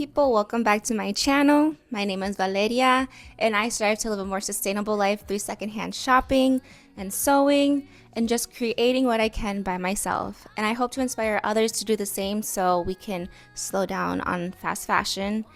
people, welcome back to my channel. My name is Valeria and I strive to live a more sustainable life through secondhand shopping and sewing and just creating what I can by myself. And I hope to inspire others to do the same so we can slow down on fast fashion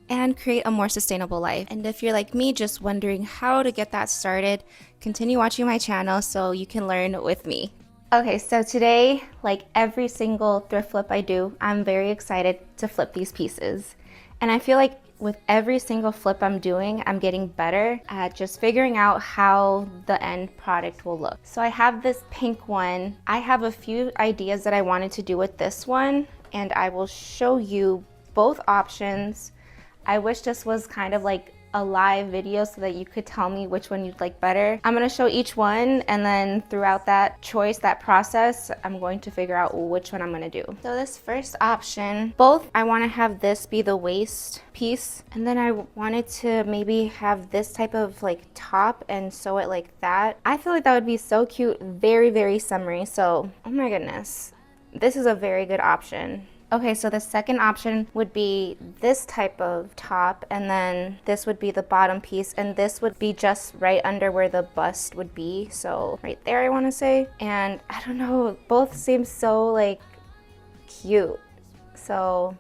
and create a more sustainable life. And if you're like me, just wondering how to get that started, continue watching my channel so you can learn with me. Okay, so today, like every single thrift flip I do, I'm very excited to flip these pieces. And I feel like with every single flip I'm doing, I'm getting better at just figuring out how the end product will look. So I have this pink one. I have a few ideas that I wanted to do with this one, and I will show you both options. I wish this was kind of like a live video so that you could tell me which one you'd like better. I'm gonna show each one, and then throughout that choice, that process, I'm going to figure out which one I'm gonna do. So this first option, both I wanna have this be the waist piece, and then I wanted to maybe have this type of like top and sew it like that. I feel like that would be so cute, very, very summery. So, oh my goodness, this is a very good option. Okay, so the second option would be this type of top, and then this would be the bottom piece, and this would be just right under where the bust would be. So right there, I want to say. And I don't know, both seem so like cute. So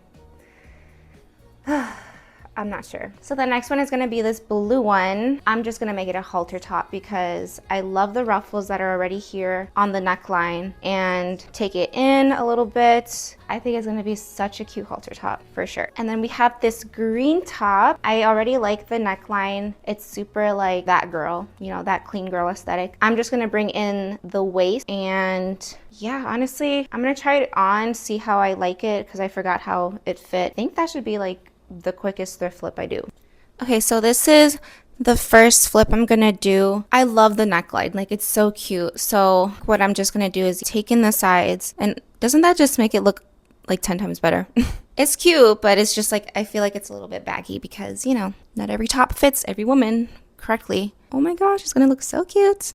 I'm not sure. So the next one is gonna be this blue one. I'm just gonna make it a halter top because I love the ruffles that are already here on the neckline, and take it in a little bit. I think it's gonna be such a cute halter top for sure. And then we have this green top. I already like the neckline. It's super like that girl, you know, that clean girl aesthetic. I'm just gonna bring in the waist, and yeah, honestly, I'm gonna try it on, see how I like it, because I forgot how it fit. I think that should be like the quickest thrift flip I do. Okay, so this is the first flip I'm gonna do. I love the neckline, like it's so cute. So what I'm just gonna do is take in the sides, and doesn't that just make it look like 10 times better? It's cute, but it's just like, I feel like it's a little bit baggy because, you know, not every top fits every woman correctly. Oh my gosh, it's gonna look so cute.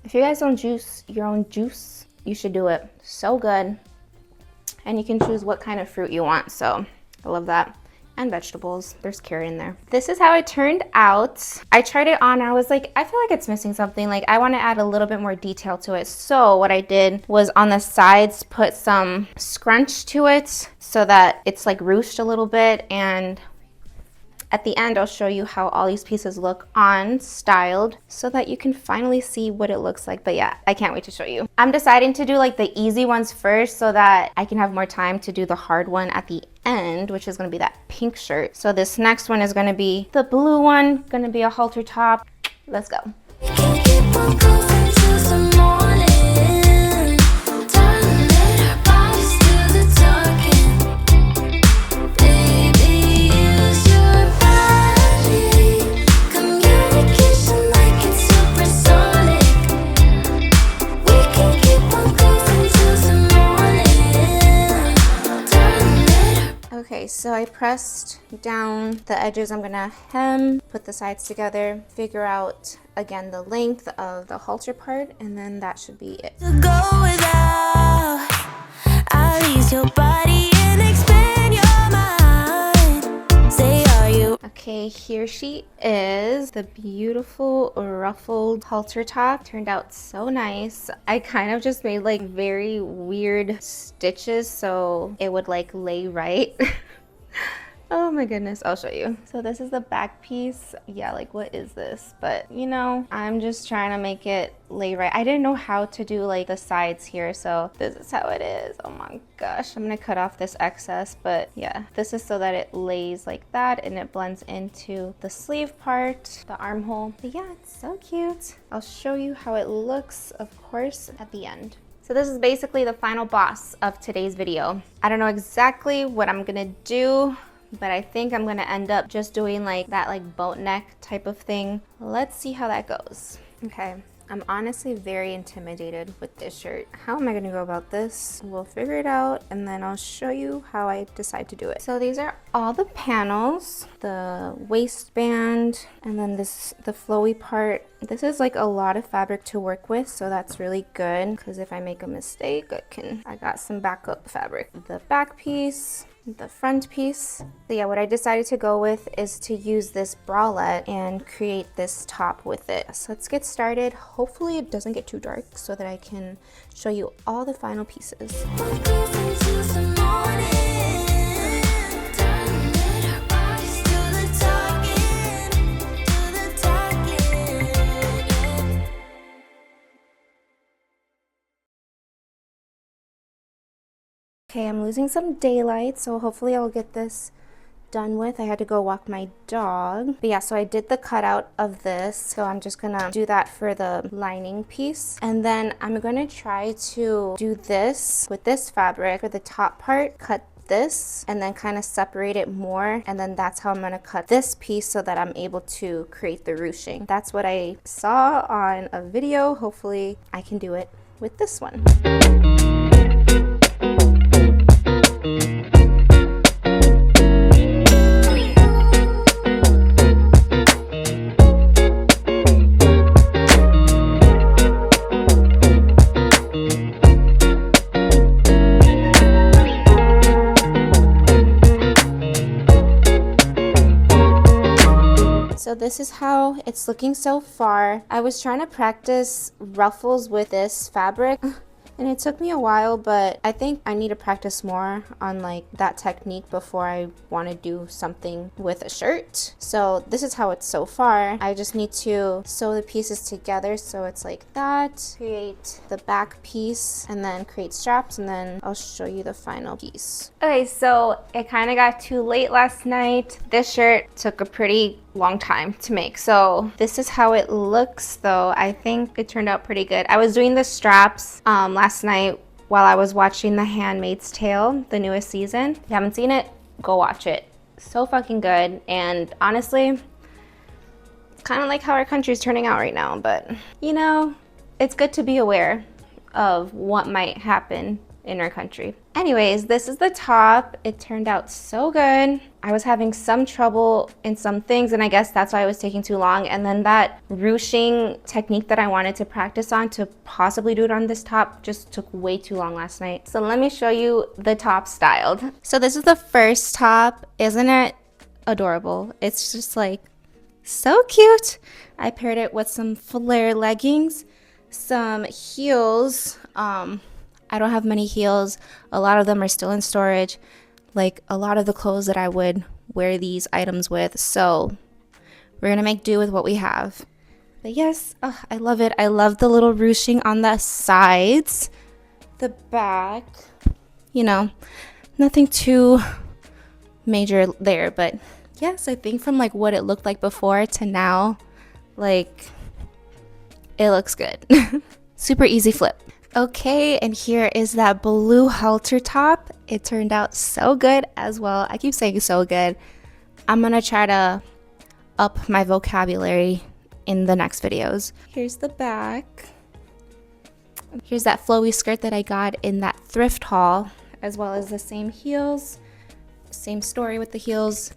If you guys don't juice your own juice, you should do it. So good. And you can choose what kind of fruit you want. So I love that. And vegetables. There's carrot in there. This is how it turned out. I tried it on. I was like, I feel like it's missing something. Like I want to add a little bit more detail to it. So what I did was on the sides put some scrunch to it so that it's like ruched a little bit. And at the end, I'll show you how all these pieces look on styled so that you can finally see what it looks like. But yeah, I can't wait to show you. I'm deciding to do like the easy ones first so that I can have more time to do the hard one at the end, which is going to be that pink shirt. So this next one is going to be the blue one, going to be a halter top. Let's go. Okay, so I pressed down the edges. I'm gonna hem, put the sides together, figure out again the length of the halter part, and then that should be it. To go without, I'll ease your body and expand your mind. Say, are you? Okay, here she is. The beautiful ruffled halter top turned out so nice. I kind of just made like very weird stitches so it would like lay right. Oh my goodness, I'll show you. So this is the back piece. Yeah, like what is this? But you know, I'm just trying to make it lay right. I didn't know how to do like the sides here, so this is how it is. Oh my gosh, I'm gonna cut off this excess, but yeah, this is so that it lays like that and it blends into the sleeve part, the armhole. But yeah, it's so cute. I'll show you how it looks, of course, at the end. So this is basically the final boss of today's video. I don't know exactly what I'm gonna do, but I think I'm gonna end up just doing like that like boat neck type of thing. Let's see how that goes. Okay, I'm honestly very intimidated with this shirt. How am I gonna go about this? We'll figure it out and then I'll show you how I decide to do it. So these are all the panels, the waistband, and then the flowy part. This is like a lot of fabric to work with, so that's really good because if I make a mistake, I got some backup fabric. The back piece, the front piece. So yeah, what I decided to go with is to use this bralette and create this top with it. So let's get started. Hopefully it doesn't get too dark so that I can show you all the final pieces. Okay, I'm losing some daylight, so hopefully I'll get this done with. I had to go walk my dog. But yeah, so I did the cutout of this. So I'm just gonna do that for the lining piece. And then I'm gonna try to do this with this fabric for the top part, cut this and then kind of separate it more, and then that's how I'm gonna cut this piece so that I'm able to create the ruching. That's what I saw on a video. Hopefully I can do it with this one. So this is how it's looking so far. I was trying to practice ruffles with this fabric and it took me a while, but I think I need to practice more on like that technique before I want to do something with a shirt. So this is how it's so far. I just need to sew the pieces together so it's like that, create the back piece and then create straps, and then I'll show you the final piece. Okay, so it kind of got too late last night. This shirt took a pretty long time to make, so this is how it looks though. I think it turned out pretty good. I was doing the straps last night while I was watching The Handmaid's Tale, the newest season. If you haven't seen it, go watch it. So fucking good. And honestly, it's kind of like how our country is turning out right now, but you know, it's good to be aware of what might happen in our country. Anyways, this is the top. It turned out so good. I was having some trouble in some things, and I guess that's why it was taking too long. And then that ruching technique that I wanted to practice on to possibly do it on this top just took way too long last night. So let me show you the top styled. So this is the first top. Isn't it adorable? It's just like so cute. I paired it with some flare leggings, some heels. I don't have many heels. A lot of them are still in storage, like a lot of the clothes that I would wear these items with. So we're gonna make do with what we have. But yes, I love it. I love the little ruching on the sides, the back, you know, nothing too major there. But yes, I think from like what it looked like before to now, like it looks good. Super easy flip. Okay, and here is that blue halter top. It turned out so good as well. I keep saying so good. I'm gonna try to up my vocabulary in the next videos. Here's the back. Here's that flowy skirt that I got in that thrift haul, as well as the same heels. Same story with the heels.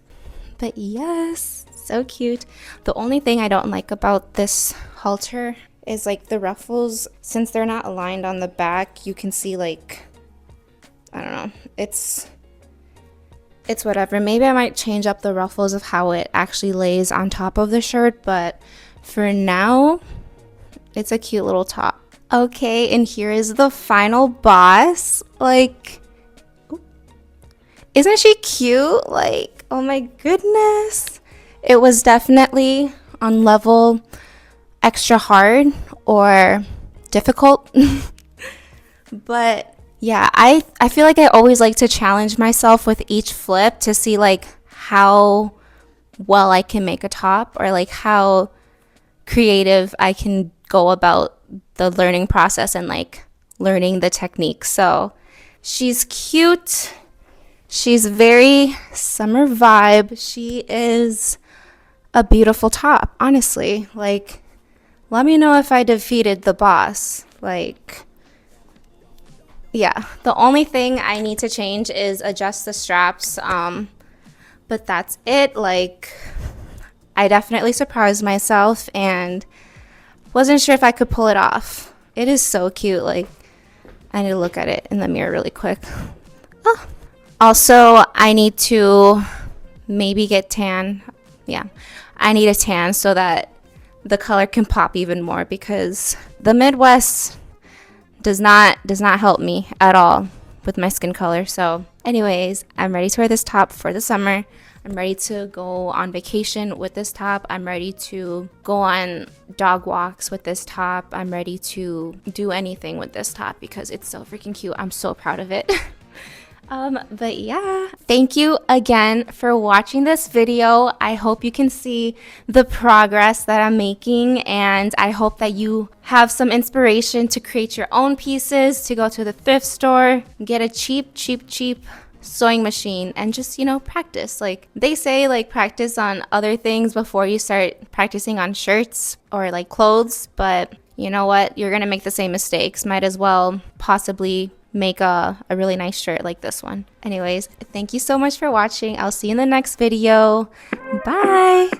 But yes, so cute. The only thing I don't like about this halter is like the ruffles, since they're not aligned on the back, you can see like, I don't know, it's whatever. Maybe I might change up the ruffles of how it actually lays on top of the shirt, but for now, it's a cute little top. Okay, and here is the final boss. Like, isn't she cute? Like, oh my goodness. It was definitely on level extra hard or difficult. But yeah, I feel like I always like to challenge myself with each flip to see like how well I can make a top, or like how creative I can go about the learning process and like learning the technique. So she's cute. She's very summer vibe. She is a beautiful top, honestly. Like, Let me know if I defeated the boss. Like, yeah, the only thing I need to change is adjust the straps. But that's it. Like, I definitely surprised myself and wasn't sure if I could pull it off. It is so cute. Like, I need to look at it in the mirror really quick. Oh. Also, I need to maybe get tan. Yeah, I need a tan so that the color can pop even more, because the Midwest does not help me at all with my skin color. So anyways, I'm ready to wear this top for the summer. I'm ready to go on vacation with this top. I'm ready to go on dog walks with this top. I'm ready to do anything with this top because it's so freaking cute. I'm so proud of it. But yeah, thank you again for watching this video. I hope you can see the progress that I'm making, and I hope that you have some inspiration to create your own pieces, to go to the thrift store, get a cheap sewing machine, and just, you know, practice. Like they say, like, practice on other things before you start practicing on shirts or like clothes, but you know what? You're gonna make the same mistakes. Might as well possibly make a really nice shirt like this one. Anyways, thank you so much for watching. I'll see you in the next video. Bye.